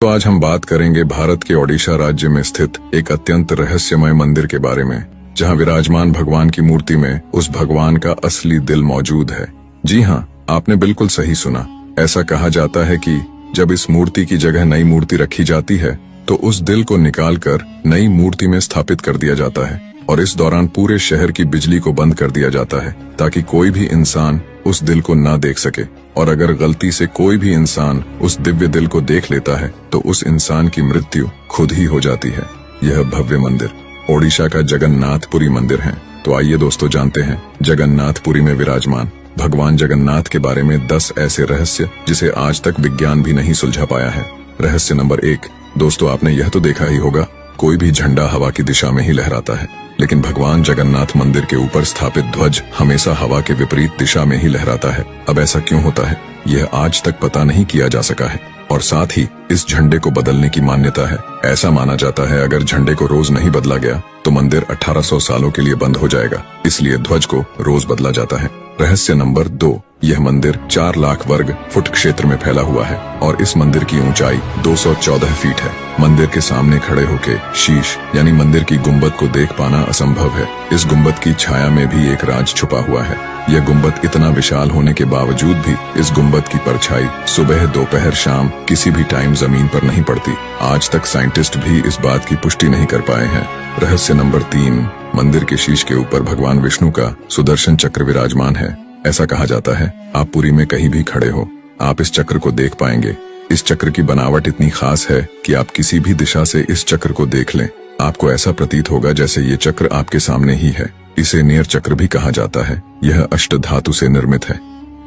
तो आज हम बात करेंगे भारत के ओडिशा राज्य में स्थित एक अत्यंत रहस्यमय मंदिर के बारे में, जहां विराजमान भगवान की मूर्ति में उस भगवान का असली दिल मौजूद है। जी हाँ, आपने बिल्कुल सही सुना। ऐसा कहा जाता है कि जब इस मूर्ति की जगह नई मूर्ति रखी जाती है तो उस दिल को निकालकर नई मूर्ति में स्थापित कर दिया जाता है और इस दौरान पूरे शहर की बिजली को बंद कर दिया जाता है ताकि कोई भी इंसान उस दिल को ना देख सके। और अगर गलती से कोई भी इंसान उस दिव्य दिल को देख लेता है तो उस इंसान की मृत्यु खुद ही हो जाती है। यह भव्य मंदिर ओडिशा का जगन्नाथपुरी मंदिर है। तो आइए दोस्तों जानते हैं जगन्नाथपुरी में विराजमान भगवान जगन्नाथ के बारे में 10 ऐसे रहस्य जिसे आज तक विज्ञान भी नहीं सुलझा पाया है। रहस्य नंबर 1। दोस्तों, आपने यह तो देखा ही होगा, कोई भी झंडा हवा की दिशा में ही लहराता है, लेकिन भगवान जगन्नाथ मंदिर के ऊपर स्थापित ध्वज हमेशा हवा के विपरीत दिशा में ही लहराता है। अब ऐसा क्यों होता है, यह आज तक पता नहीं किया जा सका है। और साथ ही इस झंडे को बदलने की मान्यता है। ऐसा माना जाता है अगर झंडे को रोज नहीं बदला गया तो मंदिर 1800 सालों के लिए बंद हो जाएगा, इसलिए ध्वज को रोज बदला जाता है। रहस्य नंबर 2। यह मंदिर 4 लाख वर्ग फुट क्षेत्र में फैला हुआ है और इस मंदिर की ऊंचाई 214 फीट है। मंदिर के सामने खड़े होके शीश यानी मंदिर की गुंबद को देख पाना असंभव है। इस गुंबद की छाया में भी एक राज छुपा हुआ है। यह गुंबद इतना विशाल होने के बावजूद भी इस गुंबद की परछाई सुबह, दोपहर, शाम किसी भी टाइम जमीन पर नहीं पड़ती। आज तक साइंटिस्ट भी इस बात की पुष्टि नहीं कर पाए हैं। रहस्य नंबर 3। मंदिर के शीश के ऊपर भगवान विष्णु का सुदर्शन चक्र विराजमान है। ऐसा कहा जाता है आप पुरी में कहीं भी खड़े हो, आप इस चक्र को देख पाएंगे। इस चक्र की बनावट इतनी खास है कि आप किसी भी दिशा से इस चक्र को देख लें, आपको ऐसा प्रतीत होगा जैसे ये चक्र आपके सामने ही है। इसे नेर चक्र भी कहा जाता है। यह अष्ट धातु से निर्मित है।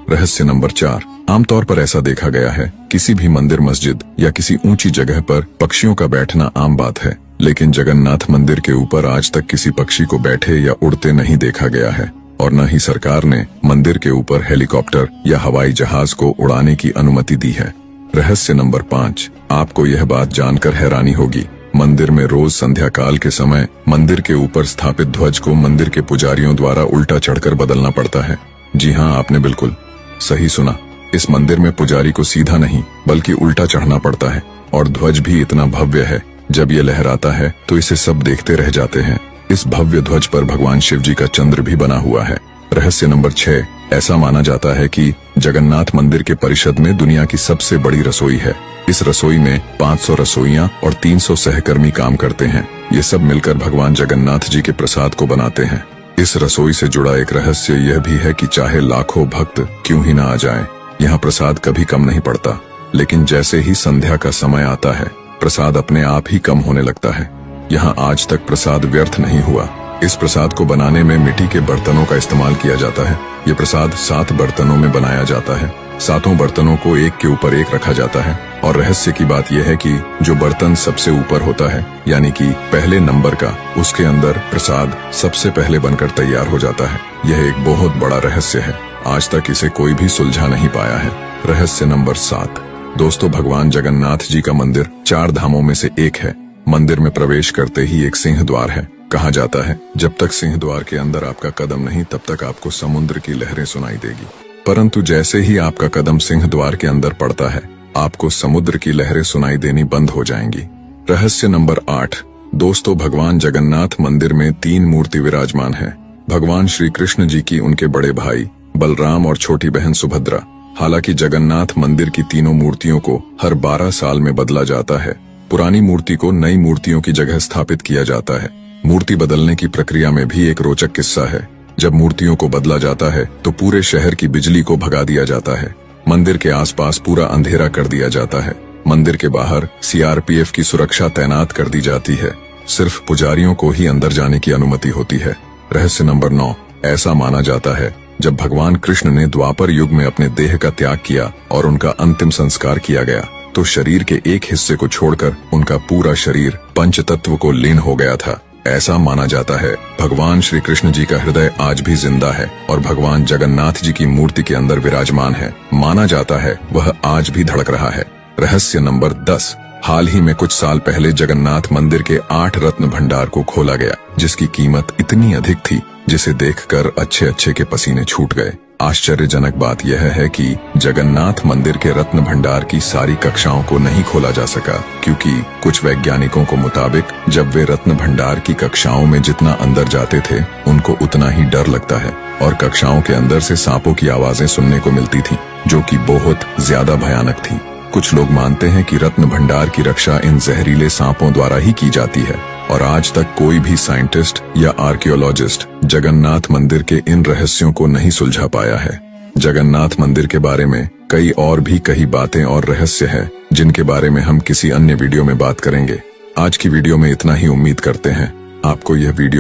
रहस्य नंबर 4। आमतौर पर ऐसा देखा गया है किसी भी मंदिर, मस्जिद या किसी ऊंची जगह पर पक्षियों का बैठना आम बात है, लेकिन जगन्नाथ मंदिर के ऊपर आज तक किसी पक्षी को बैठे या उड़ते नहीं देखा गया है और न ही सरकार ने मंदिर के ऊपर हेलीकॉप्टर या हवाई जहाज को उड़ाने की अनुमति दी है। रहस्य नंबर 5। आपको यह बात जानकर हैरानी होगी, मंदिर में रोज संध्या काल के समय मंदिर के ऊपर स्थापित ध्वज को मंदिर के पुजारियों द्वारा उल्टा चढ़कर बदलना पड़ता है। जी हाँ, आपने बिल्कुल सही सुना। इस मंदिर में पुजारी को सीधा नहीं बल्कि उल्टा चढ़ना पड़ता है और ध्वज भी इतना भव्य है, जब ये लहराता है तो इसे सब देखते रह जाते हैं। इस भव्य ध्वज पर भगवान शिव जी का चंद्र भी बना हुआ है। रहस्य नंबर 6। ऐसा माना जाता है कि जगन्नाथ मंदिर के परिषद में दुनिया की सबसे बड़ी रसोई है। इस रसोई में 500 रसोइयां और 300 सहकर्मी काम करते हैं। ये सब मिलकर भगवान जगन्नाथ जी के प्रसाद को बनाते हैं। इस रसोई से जुड़ा एक रहस्य यह भी है कि चाहे लाखों भक्त क्यों ही ना आ जाएं, यहाँ प्रसाद कभी कम नहीं पड़ता। लेकिन जैसे ही संध्या का समय आता है प्रसाद अपने आप ही कम होने लगता है। यहाँ आज तक प्रसाद व्यर्थ नहीं हुआ। इस प्रसाद को बनाने में मिट्टी के बर्तनों का इस्तेमाल किया जाता है। ये प्रसाद 7 बर्तनों में बनाया जाता है। 7 बर्तनों को एक के ऊपर एक रखा जाता है और रहस्य की बात यह है कि जो बर्तन सबसे ऊपर होता है यानी कि पहले नंबर का, उसके अंदर प्रसाद सबसे पहले बनकर तैयार हो जाता है। यह एक बहुत बड़ा रहस्य है, आज तक इसे कोई भी सुलझा नहीं पाया है। रहस्य नंबर 7। दोस्तों, भगवान जगन्नाथ जी का मंदिर 4 धामों में से एक है। मंदिर में प्रवेश करते ही एक सिंह द्वार है। कहा जाता है जब तक सिंह द्वार के अंदर आपका कदम नहीं तब तक आपको समुद्र की लहरें सुनाई देगी, परंतु जैसे ही आपका कदम सिंह द्वार के अंदर पड़ता है आपको समुद्र की लहरें सुनाई देनी बंद हो जाएंगी। रहस्य नंबर 8। दोस्तों, भगवान जगन्नाथ मंदिर में 3 मूर्ति विराजमान है। भगवान श्री कृष्ण जी की, उनके बड़े भाई बलराम और छोटी बहन सुभद्रा। हालांकि जगन्नाथ मंदिर की तीनों मूर्तियों को हर 12 साल में बदला जाता है। पुरानी मूर्ति को नई मूर्तियों की जगह स्थापित किया जाता है। मूर्ति बदलने की प्रक्रिया में भी एक रोचक किस्सा है। जब मूर्तियों को बदला जाता है तो पूरे शहर की बिजली को भगा दिया जाता है। मंदिर के आसपास पूरा अंधेरा कर दिया जाता है। मंदिर के बाहर CRPF की सुरक्षा तैनात कर दी जाती है। सिर्फ पुजारियों को ही अंदर जाने की अनुमति होती है। रहस्य नंबर 9। ऐसा माना जाता है जब भगवान कृष्ण ने द्वापर युग में अपने देह का त्याग किया और उनका अंतिम संस्कार किया गया तो शरीर के एक हिस्से को छोड़कर उनका पूरा शरीर पंचतत्व को लीन हो गया था। ऐसा माना जाता है भगवान श्री कृष्ण जी का हृदय आज भी जिंदा है और भगवान जगन्नाथ जी की मूर्ति के अंदर विराजमान है। माना जाता है वह आज भी धड़क रहा है। रहस्य नंबर 10। हाल ही में कुछ साल पहले जगन्नाथ मंदिर के 8 रत्न भंडार को खोला गया, जिसकी कीमत इतनी अधिक थी जिसे देखकर अच्छे अच्छे के पसीने छूट गए। आश्चर्यजनक बात यह है कि जगन्नाथ मंदिर के रत्न भंडार की सारी कक्षाओं को नहीं खोला जा सका, क्योंकि कुछ वैज्ञानिकों को मुताबिक जब वे रत्न भंडार की कक्षाओं में जितना अंदर जाते थे उनको उतना ही डर लगता है और कक्षाओं के अंदर से सांपों की आवाजें सुनने को मिलती थी, जो कि बहुत ज्यादा भयानक थी। कुछ लोग मानते हैं कि रत्न भंडार की रक्षा इन जहरीले सांपों द्वारा ही की जाती है और आज तक कोई भी साइंटिस्ट या आर्कियोलॉजिस्ट जगन्नाथ मंदिर के इन रहस्यों को नहीं सुलझा पाया है। जगन्नाथ मंदिर के बारे में कई बातें और रहस्य है जिनके बारे में हम किसी अन्य वीडियो में बात करेंगे। आज की वीडियो में इतना ही। उम्मीद करते हैं आपको यह वीडियो